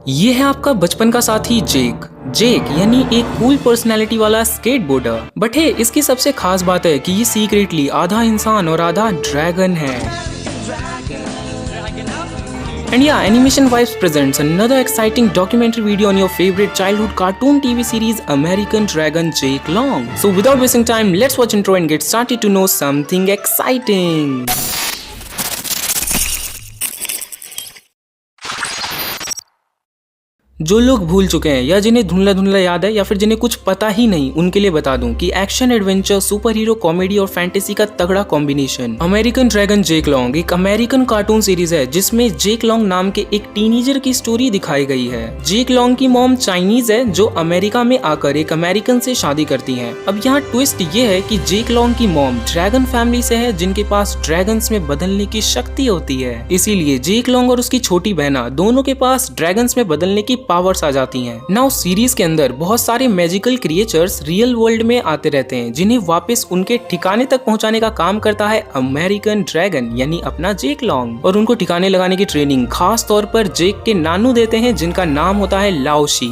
ये है आपका बचपन का साथी जेक। जेक यानी एक कूल पर्सनैलिटी वाला स्केटबोर्डर। बट है इसकी सबसे खास बात है कि ये सीक्रेटली आधा इंसान और आधा ड्रैगन है। And yeah, Animation Vibes presents another exciting documentary video on your favorite childhood cartoon TV series American Dragon Jake Long. So without wasting time, let's watch intro and get started to know something exciting. जो लोग भूल चुके हैं या जिन्हें धुंधला धुंधला याद है या फिर जिन्हें कुछ पता ही नहीं, उनके लिए बता दूं कि action adventure, super hero, comedy और फैंटेसी का तगड़ा combination American Dragon Jake long एक अमेरिकन कार्टून सीरीज है जिसमें जेक लॉन्ग नाम के एक टीनेजर की स्टोरी दिखाई गई है। जेक लॉन्ग की मॉम चाइनीज है जो अमेरिका में आकर एक अमेरिकन से शादी करती है। अब यहाँ ट्विस्ट ये है कि जेक लॉन्ग की मॉम ड्रैगन फैमिली से है जिनके पास ड्रैगन्स में बदलने की शक्ति होती है। इसीलिए जेक लॉन्ग और उसकी छोटी बहना दोनों के पास ड्रैगन्स में बदलने की पावर्स आ जाती हैं। नाउ सीरीज के अंदर बहुत सारे मैजिकल क्रिएचर्स रियल वर्ल्ड में आते रहते हैं जिन्हें वापस उनके ठिकाने तक पहुंचाने का काम करता है अमेरिकन ड्रैगन यानी अपना जेक लॉन्ग। और उनको ठिकाने लगाने की ट्रेनिंग खास तौर पर जेक के नानू देते हैं जिनका नाम होता है लाओशी।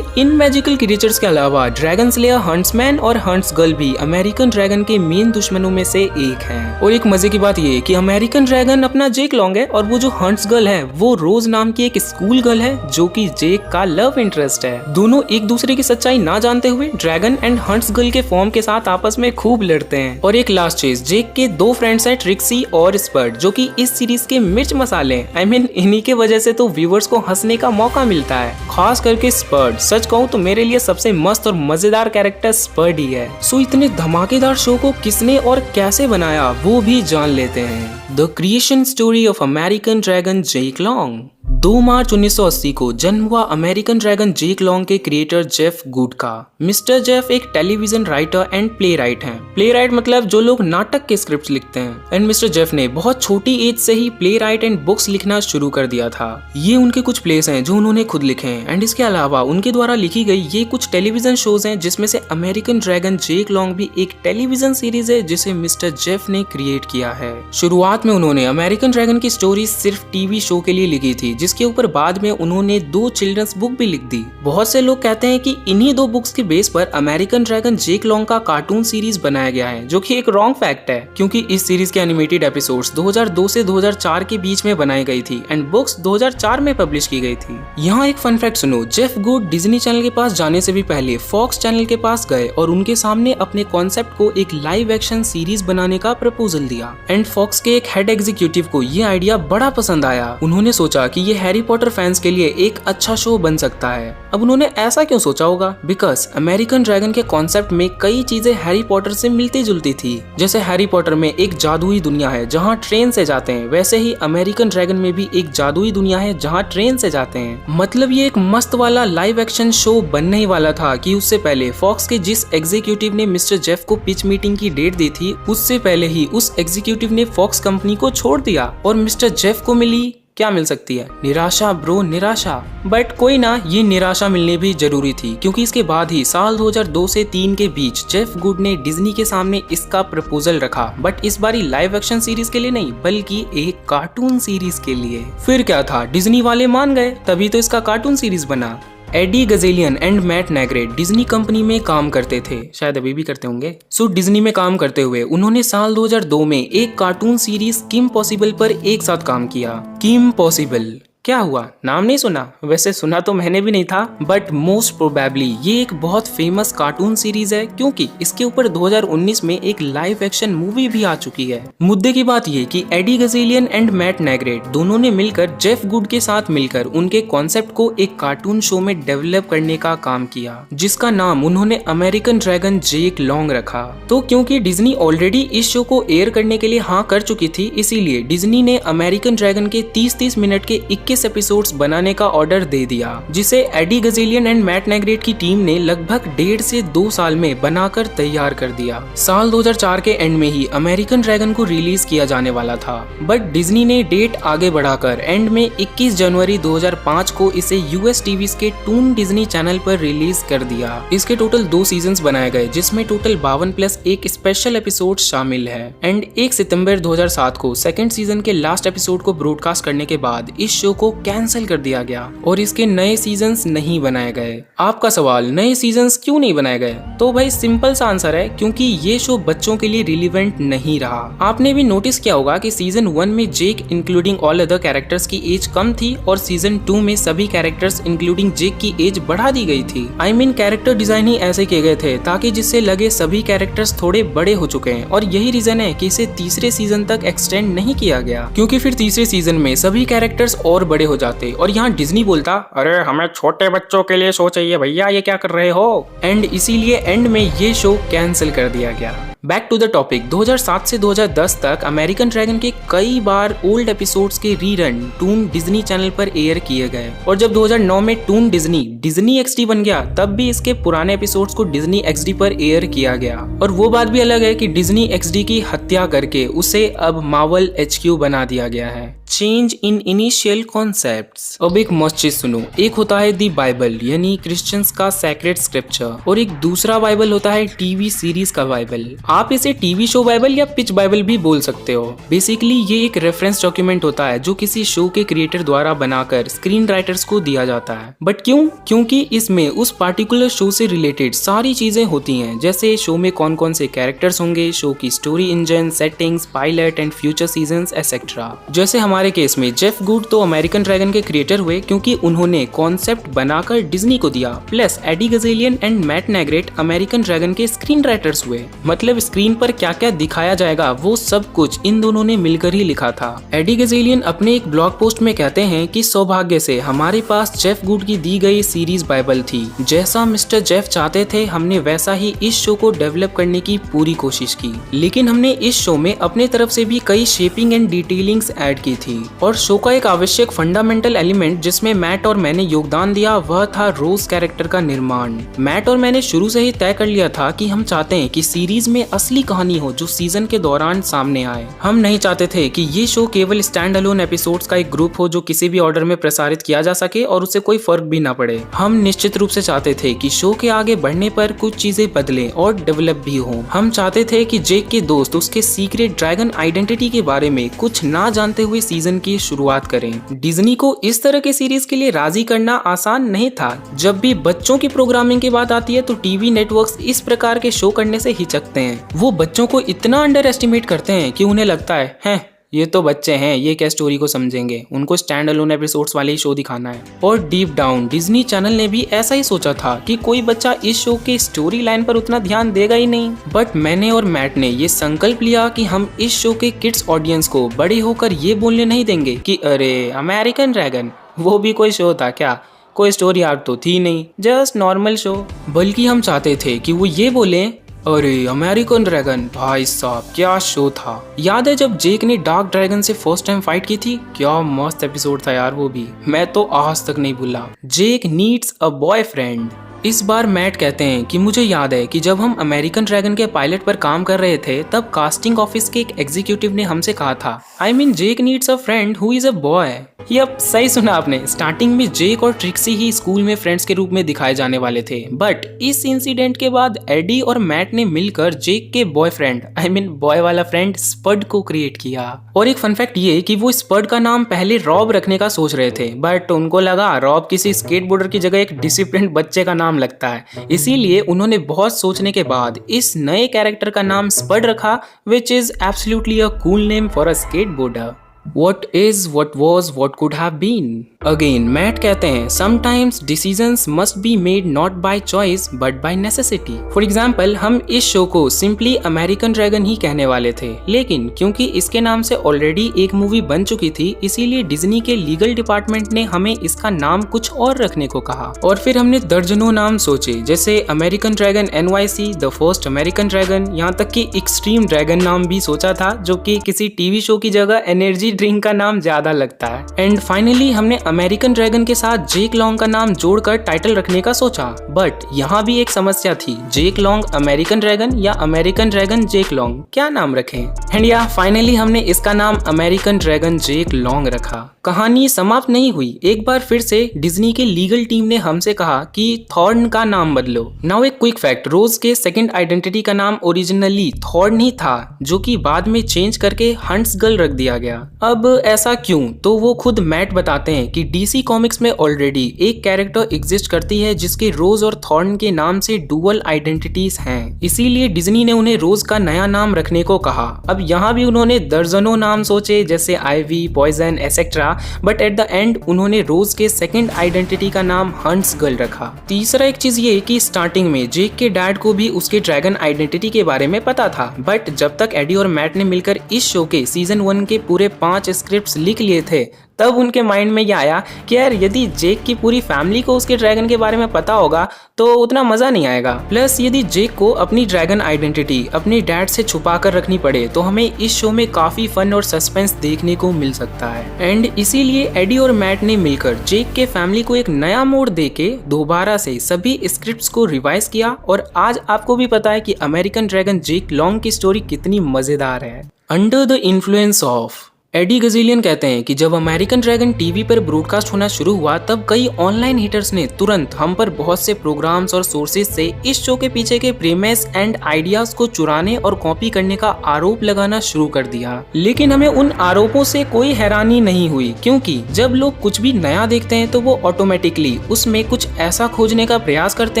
इन मैजिकल क्रिएचर्स के अलावा ड्रैगन स्लेयर, हंट्समैन और हंट्स गर्ल भी अमेरिकन ड्रैगन के मेन दुश्मनों में से एक है। और एक मजे की बात ये कि अमेरिकन ड्रैगन अपना जेक लॉन्ग है और वो जो हंट्स गर्ल है वो रोज नाम की एक स्कूल गर्ल है जो कि जेक का लव इंटरेस्ट है। दोनों एक दूसरे की सच्चाई ना जानते हुए ड्रैगन एंड हंट्स गर्ल के फॉर्म के साथ आपस में खूब लड़ते हैं। और एक लास्ट चीज, जेक के दो फ्रेंड्स हैं ट्रिक्सी और स्पर्ट जो कि इस सीरीज के मिर्च मसाले। इन्हीं के वजह से तो व्यूवर्स को हंसने का मौका मिलता है, खास करके स्पर्ट। सच कहूँ तो मेरे लिए सबसे मस्त और मजेदार कैरेक्टर स्पर्ट ही है। सो इतने धमाकेदार शो को किसने और कैसे बनाया वो भी जान लेते हैं। The creation story of American Dragon Jake long. 2 मार्च 1980 को जन्म हुआ अमेरिकन ड्रैगन जेक लॉन्ग के क्रिएटर जेफ गुड का। मिस्टर जेफ एक television writer and play right हैं। प्ले राइट मतलब जो लोग नाटक के स्क्रिप्ट लिखते हैं। एंड मिस्टर जेफ ने बहुत छोटी एज से ही प्ले राइट एंड बुक्स लिखना शुरू कर दिया था। ये उनके कुछ प्लेस हैं जो उन्होंने खुद लिखे हैं। एंड इसके अलावा उनके द्वारा लिखी गई ये कुछ टेलीविजन शोज हैं जिसमें से अमेरिकन ड्रैगन जेक लॉन्ग भी एक टेलीविजन सीरीज है जिसे मिस्टर जेफ ने क्रिएट किया है। शुरुआत में उन्होंने अमेरिकन ड्रैगन की स्टोरी सिर्फ टीवी शो के लिए लिखी थी जिसके ऊपर बाद में उन्होंने 2 चिल्ड्रंस बुक भी लिख दी। बहुत से लोग कहते हैं कि इन्हीं 2 बुक्स के बेस पर अमेरिकन ड्रैगन जेक लॉन्ग का कार्टून सीरीज बनाया गया है, जो कि एक रॉन्ग फैक्ट है क्योंकि इस सीरीज के एनिमेटेड एपिसोड्स 2002 से 2004 के बीच में बनाई गई थी एंड बुक्स 2004 में पब्लिश की गई थी। यहाँ एक फन फैक्ट सुनो, जेफ गुड डिज्नी चैनल के पास जाने से भी पहले फॉक्स चैनल के पास गए और उनके सामने अपने कॉन्सेप्ट को एक लाइव एक्शन सीरीज बनाने का प्रपोजल दिया। एंड फॉक्स के एक हेड एग्जीक्यूटिव को ये आइडिया बड़ा पसंद आया। उन्होंने सोचा कि ये हैरी पॉटर फैंस के लिए एक अच्छा शो बन सकता है। अब उन्होंने ऐसा क्यों सोचा होगा? बिकॉज अमेरिकन ड्रैगन के कॉन्सेप्ट में कई चीजें हैरी पॉटर से मिलती जुलती थी। जैसे हैरी पॉटर में एक जादुई दुनिया है जहाँ ट्रेन से जाते हैं, वैसे ही अमेरिकन ड्रैगन में भी एक जादुई दुनिया है जहाँ ट्रेन से जाते हैं। मतलब ये एक मस्त वाला लाइव एक्शन शो बनने ही वाला था कि उससे पहले फॉक्स के जिस एग्जीक्यूटिव ने मिस्टर जेफ को पिच मीटिंग की डेट दी थी उससे पहले ही उस एग्जीक्यूटिव ने फॉक्स कंपनी को छोड़ दिया और मिस्टर जेफ को मिली क्या मिल सकती है? निराशा ब्रो, निराशा। बट कोई ना, ये निराशा मिलनी भी जरूरी थी क्योंकि इसके बाद ही साल 2002 से 3 के बीच जेफ गुड ने डिज्नी के सामने इसका प्रपोजल रखा। बट इस बारी लाइव एक्शन सीरीज के लिए नहीं बल्कि एक कार्टून सीरीज के लिए। फिर क्या था, डिज्नी वाले मान गए तभी तो इसका कार्टून सीरीज बना। Eddie Guzelian and Matt Negrete Disney company में काम करते थे, शायद अभी भी करते होंगे। सो डिज्नी में काम करते हुए उन्होंने साल 2002 में एक कार्टून सीरीज किम पॉसिबल पर एक साथ काम किया। किम पॉसिबल क्या हुआ, नाम नहीं सुना? वैसे सुना तो मैंने भी नहीं था बट मोस्ट प्रोबेबली ये एक बहुत फेमस कार्टून सीरीज है क्योंकि इसके ऊपर 2019 में एक लाइव एक्शन मूवी भी आ चुकी है। मुद्दे की बात ये कि एडी गजेलियन एंड मैट नेग्रेट दोनों ने मिलकर जेफ गुड के साथ मिलकर उनके कॉन्सेप्ट को एक कार्टून शो में डेवलप करने का काम किया जिसका नाम उन्होंने अमेरिकन ड्रैगन जेक लॉन्ग रखा। तो क्योंकि डिज्नी ऑलरेडी इस शो को एयर करने के लिए हाँ कर चुकी थी, इसीलिए डिज्नी ने अमेरिकन ड्रैगन के 30-30 मिनट के 21 एपिसोड्स बनाने का ऑर्डर दे दिया जिसे एडी गजेलियन एंड मैट नेग्रेट की टीम ने लगभग 1.5 से 2 साल में बनाकर तैयार कर दिया। साल 2004 के एंड में ही अमेरिकन ड्रैगन को रिलीज किया जाने वाला था बट डिज्नी ने डेट आगे बढ़ाकर एंड में 21 जनवरी 2005 को इसे यूएस टीवी के टून डिज्नी चैनल पर रिलीज कर दिया। इसके टोटल 2 सीजन्स बनाए गए जिसमें टोटल 52+1 स्पेशल एपिसोड शामिल है। एंड 1 सितंबर 2007 को सेकंड सीजन के लास्ट एपिसोड को ब्रॉडकास्ट करने के बाद इस शो को को कैंसिल कर दिया गया और इसके नए सीजन्स नहीं बनाए गए। आपका सवाल, नए सीजन्स क्यों नहीं बनाए गए? तो भाई सिंपल सा आंसर है, क्योंकि ये शो बच्चों के लिए रिलेवेंट नहीं रहा। आपने भी नोटिस किया होगा कि सीजन 1 में जेक इंक्लूडिंग ऑल अदर कैरेक्टर्स की एज कम थी और सीजन 2 में सभी कैरेक्टर्स इंक्लूडिंग जेक की एज बढ़ा दी गई थी। I mean, कैरेक्टर डिजाइन ही ऐसे किए गए थे ताकि जिससे लगे सभी कैरेक्टर्स थोड़े बड़े हो चुके हैं, और यही रीजन है कि इसे तीसरे सीजन तक एक्सटेंड नहीं किया गया, क्योंकि फिर तीसरे सीजन में सभी कैरेक्टर्स और बड़े हो जाते और यहाँ डिज्नी बोलता, अरे हमें छोटे बच्चों के लिए शो चाहिए भैया, ये क्या कर रहे हो? एंड इसीलिए एंड में ये शो कैंसिल कर दिया गया। बैक टू द टॉपिक, 2007 से 2010 तक अमेरिकन ड्रैगन के कई बार ओल्ड एपिसोड्स के रीरन टून डिज्नी चैनल पर एयर किए गए, और जब 2009 में टून डिज्नी एक्सडी बन गया, तब भी इसके पुराने एपिसोड्स को डिज्नी एक्सडी पर एयर किया गया। और वो बात भी अलग है कि डिज्नी एक्सडी की हत्या करके उसे अब मार्वल HQ बना दिया गया है। Change in initial concepts. अब एक मस्त चीज सुनो, एक होता है दी बाइबल यानी क्रिश्चियंस का सैक्रेड स्क्रिप्चर, और एक दूसरा बाइबल होता है टीवी सीरीज का बाइबल। आप इसे टीवी शो बाइबल या पिच बाइबल भी बोल सकते हो। बेसिकली ये एक रेफरेंस डॉक्यूमेंट होता है जो किसी शो के क्रिएटर द्वारा बनाकर स्क्रीन राइटर्स को दिया जाता है। बट क्यों? क्योंकि इसमें उस पार्टिकुलर शो से रिलेटेड सारी चीजें होती हैं, जैसे शो में कौन कौन से कैरेक्टर्स होंगे, शो की story engine, settings, pilot and future seasons etcetera. जैसे हमारे केस में जेफ गुड तो अमेरिकन ड्रैगन के क्रिएटर हुए क्योंकि उन्होंने कॉन्सेप्ट बनाकर डिज्नी को दिया, plus Eddie Guzelian and Matt Negrete American Dragon के स्क्रीन राइटर्स हुए। मतलब स्क्रीन पर क्या क्या दिखाया जाएगा वो सब कुछ इन दोनों ने मिलकर ही लिखा था। एडी गजेलियन अपने एक ब्लॉग पोस्ट में कहते हैं कि सौभाग्य से हमारे पास जेफ गुड की दी गई सीरीज बाइबल थी। जैसा मिस्टर जेफ चाहते थे हमने वैसा ही इस शो को डेवलप करने की पूरी कोशिश की, लेकिन हमने इस शो में अपने तरफ से भी कई शेपिंग एंड डिटेलिंग्स ऐड की थी। और शो का एक आवश्यक फंडामेंटल एलिमेंट जिसमें मैट और मैंने योगदान दिया वह था रोज कैरेक्टर का निर्माण। मैट और मैंने शुरू से ही तय कर लिया था कि हम चाहते हैं कि सीरीज में असली कहानी हो जो सीजन के दौरान सामने आए। हम नहीं चाहते थे कि ये शो केवल स्टैंड अलोन एपिसोड्स का एक ग्रुप हो जो किसी भी ऑर्डर में प्रसारित किया जा सके और उससे कोई फर्क भी ना पड़े। हम निश्चित रूप से चाहते थे कि शो के आगे बढ़ने पर कुछ चीजें बदलें और डेवलप भी हो। हम चाहते थे कि जेक के दोस्त उसके सीक्रेट ड्रैगन आइडेंटिटी के बारे में कुछ ना जानते हुए सीजन की शुरुआत करें। डिज्नी को इस तरह के सीरीज के लिए राजी करना आसान नहीं था। जब भी बच्चों की प्रोग्रामिंग की बात आती है तो टीवी नेटवर्क्स इस प्रकार के शो करने से हिचकते हैं। वो बच्चों को इतना अंडर एस्टिमेट करते हैं कि उन्हें लगता है ये तो बच्चे हैं, ये क्या स्टोरी को समझेंगे, उनको स्टैंड अलोन एपिसोड्स वाले ही शो दिखाना है। और डीप डाउन डिज्नी चैनल ने भी ऐसा ही सोचा था कि कोई बच्चा इस शो के स्टोरी लाइन पर उतना ध्यान देगा ही नहीं। बट मैंने और मैट ने ये संकल्प लिया कि हम इस शो के किड्स ऑडियंस को बड़े होकर ये बोलने नहीं देंगे कि अरे अमेरिकन ड्रैगन वो भी कोई शो था क्या, कोई स्टोरी आर्क तो थी नहीं, जस्ट नॉर्मल शो। बल्कि हम चाहते थे कि वो ये बोले, अरे अमेरिकन ड्रैगन भाई साहब क्या शो था। याद है जब जेक ने डार्क ड्रैगन से फर्स्ट टाइम फाइट की थी, क्या मस्त एपिसोड था यार वो भी, मैं तो आज तक नहीं भूला। जेक नीड्स अ बॉयफ्रेंड। इस बार मैट कहते हैं कि मुझे याद है कि जब हम अमेरिकन ड्रैगन के पायलट पर काम कर रहे थे तब कास्टिंग ऑफिस के एक एग्जीक्यूटिव ने हमसे कहा था, I mean Jake needs a friend who is a boy. Yup, सही सुना आपने। स्टार्टिंग में जेक और ट्रिक्सी ही स्कूल में फ्रेंड्स के रूप में दिखाए जाने वाले थे, बट इस इंसिडेंट के बाद एडी और मैट ने मिलकर जेक के बॉयफ्रेंड, आई मीन बॉय वाला फ्रेंड स्पड को क्रिएट किया। और एक फन फैक्ट ये कि वो स्पड का नाम पहले रॉब रखने का सोच रहे थे, बट उनको लगा रॉब किसी स्केटबोर्डर की जगह एक डिसिप्लिन्ड बच्चे का नाम लगता है, इसीलिए उन्होंने बहुत सोचने के बाद इस नए कैरेक्टर का नाम स्पड रखा, which is absolutely a cool name for a skateboarder. What is, what was, what could have been? Again, Matt कहते हैं, sometimes decisions must be made not by choice but by necessity. For example, हम इस show को simply American Dragon ही कहने वाले थे, लेकिन क्योंकि इसके नाम से ऑलरेडी एक मूवी बन चुकी थी, इसीलिए डिज्नी के लीगल डिपार्टमेंट ने हमें इसका नाम कुछ और रखने को कहा। और फिर हमने दर्जनों नाम सोचे, जैसे American dragon NYC, the first American dragon, यहाँ तक कि एक्सट्रीम ड्रैगन नाम भी सोचा था, जो कि किसी टीवी शो की जगह एनर्जी ड्रिंक का नाम ज्यादा लगता है। एंड फाइनली हमने अमेरिकन ड्रैगन के साथ जेक लॉन्ग का नाम जोड़कर टाइटल रखने का सोचा, बट यहाँ भी एक समस्या थी, जेक लॉन्ग अमेरिकन ड्रैगन या अमेरिकन ड्रैगन जेक लॉन्ग, क्या नाम रखें? एंड या फाइनली हमने इसका नाम अमेरिकन ड्रैगन जेक लॉन्ग रखा। कहानी समाप्त नहीं हुई, एक बार फिर से डिज्नी के लीगल टीम ने हमसे कहा कि थॉर्न का नाम बदलो। नाउ एक क्विक फैक्ट, रोज के सेकंड आइडेंटिटी का नाम ओरिजिनली थॉर्न ही था, जो कि बाद में चेंज करके हंट्स गर्ल रख दिया गया। अब ऐसा क्यों? तो वो खुद मैट बताते हैं कि डीसी कॉमिक्स में ऑलरेडी एक कैरेक्टर एग्जिस्ट करती है जिसके रोज और थॉर्न के नाम से डुअल आइडेंटिटीज हैं। इसीलिए डिज्नी ने उन्हें रोज का नया नाम रखने को कहा। अब यहाँ भी उन्होंने दर्जनों नाम सोचे, जैसे Ivy, poison etcetera, but at the end उन्होंने रोज के सेकंड आइडेंटिटी का नाम हंट्स गर्ल रखा। तीसरा एक चीज ये कि स्टार्टिंग में जेक के डैड को भी उसके ड्रैगन आइडेंटिटी के बारे में पता था, बट जब तक एडी और मैट ने मिलकर इस शो के सीजन 1 के पूरे 5 स्क्रिप्ट्स लिख लिए थे, तब उनके माइंड में ये आया कि यार यदि जेक की पूरी फैमिली को उसके ड्रैगन के बारे में पता होगा तो उतना मजा नहीं आएगा। प्लस यदि जेक को अपनी ड्रैगन आइडेंटिटी अपने डैड से छुपा कर रखनी पड़े तो हमें इस शो में काफी फन और सस्पेंस देखने को मिल सकता है। एंड इसीलिए एडी और मैट ने मिलकर जेक के फैमिली को एक नया मोड़ देके दोबारा से सभी स्क्रिप्ट्स को रिवाइज किया, और आज आपको भी पता है कि अमेरिकन ड्रैगन जेक लॉन्ग की स्टोरी कितनी मजेदार है। Under the influence of Eddie Guzelian कहते हैं कि जब अमेरिकन ड्रैगन टीवी पर ब्रॉडकास्ट होना शुरू हुआ तब कई ऑनलाइन हिटर्स ने तुरंत हम पर बहुत से प्रोग्राम्स और सोर्सेज से इस शो के पीछे के प्रीमिस एंड आइडियाज को चुराने और कॉपी करने का आरोप लगाना शुरू कर दिया। लेकिन हमें उन आरोपों से कोई हैरानी नहीं हुई, क्योंकि जब लोग कुछ भी नया देखते हैं तो वो ऑटोमेटिकली उसमें कुछ ऐसा खोजने का प्रयास करते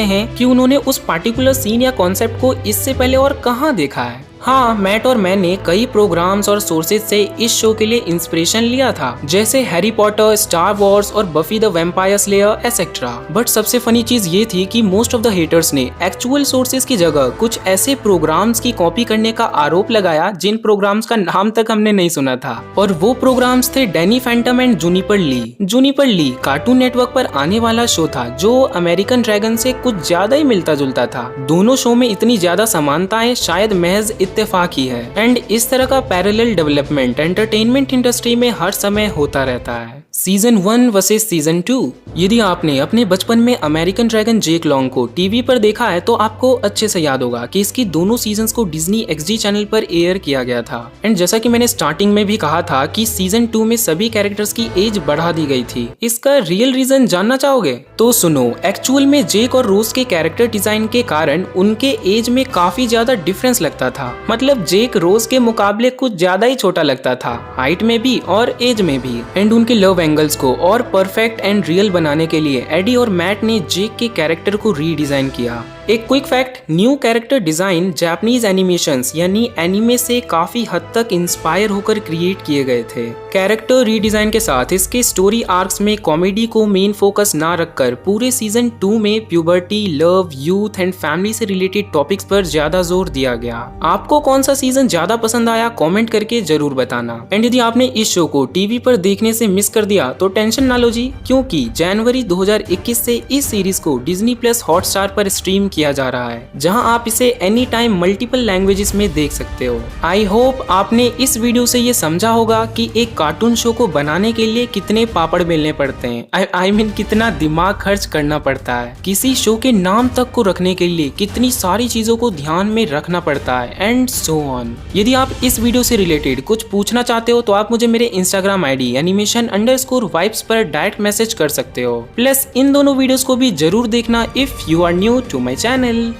हैं कि उन्होंने उस पार्टिकुलर सीन या कॉन्सेप्ट को इससे पहले और कहाँ देखा है। हाँ, मैट और मैंने कई प्रोग्राम्स और सोर्सेज से इस शो के लिए इंस्पिरेशन लिया था, जैसे हैरी पॉटर, स्टार वॉर्स और buffy the vampire slayer etcetera. But सबसे फनी चीज ये थी कि मोस्ट ऑफ द हेटर्स ने एक्चुअल सोर्सेज की जगह कुछ ऐसे प्रोग्राम्स की कॉपी करने का आरोप लगाया जिन प्रोग्राम्स का नाम तक हमने नहीं सुना था, और वो प्रोग्राम्स थे Danny Phantom and Juniper Lee. Juniper Lee cartoon network पर आने वाला शो था जो अमेरिकन ड्रैगन से कुछ ज्यादा ही मिलता जुलता था। दोनों शो में इतनी ज्यादा समानताएं शायद महज इत्तेफाक ही है। एंड इस तरह का पैरेलल डेवलपमेंट एंटरटेनमेंट इंडस्ट्री में हर समय होता रहता है। Season 1 versus season 2। यदि आपने अपने बचपन में अमेरिकन ड्रैगन जेक लॉन्ग को टीवी पर देखा है तो आपको अच्छे से याद होगा कि इसकी दोनों सीजन्स को डिज्नी XD चैनल पर एयर किया गया था। एंड जैसा कि मैंने स्टार्टिंग में भी कहा था कि सीजन 2 में सभी कैरेक्टर्स की एज बढ़ा दी गई थी। इसका रियल रीजन जानना चाहोगे? तो सुनो, एक्चुअल में जेक और रोज के कैरेक्टर डिजाइन के कारण उनके एज में काफी ज्यादा डिफरेंस लगता था। मतलब जेक रोज के मुकाबले कुछ ज्यादा ही छोटा लगता था, हाइट में भी और एज में भी। एंड उनके लव एंगल्स को और परफेक्ट एंड रियल बनाने के लिए एडी और मैट ने जेक के कैरेक्टर को रीडिजाइन किया। एक quick fact, new character design Japanese animations यानी एनिमे से काफी हद तक इंस्पायर होकर क्रिएट किए गए थे। कैरेक्टर रीडिजाइन के साथ इसके स्टोरी आर्क्स में कॉमेडी को मेन फोकस ना रखकर पूरे सीजन 2 में puberty, love, youth and family से रिलेटेड टॉपिक्स पर ज्यादा जोर दिया गया। आपको कौन सा सीजन ज्यादा पसंद आया कमेंट करके जरूर बताना। एंड यदि आपने इस शो को टीवी पर देखने से मिस कर दिया तो टेंशन ना लो जी, क्योंकि जनवरी 2021 से इस सीरीज को डिज्नी प्लस हॉटस्टार पर स्ट्रीम किया जा रहा है, जहां आप इसे एनी टाइम मल्टीपल लैंग्वेजेस में देख सकते हो। आई होप आपने इस वीडियो से ये समझा होगा कि एक कार्टून शो को बनाने के लिए कितने पापड़ बेलने पड़ते हैं। आई मीन कितना दिमाग खर्च करना पड़ता है, किसी शो के नाम तक को रखने के लिए कितनी सारी चीजों को ध्यान में रखना पड़ता है एंड सो ऑन। यदि आप इस वीडियो से रिलेटेड कुछ पूछना चाहते हो तो आप मुझे मेरे इंस्टाग्राम आईडी animation_vibes पर डायरेक्ट मैसेज कर सकते हो। प्लस इन दोनों वीडियोस को भी जरूर देखना if you are new to my channel.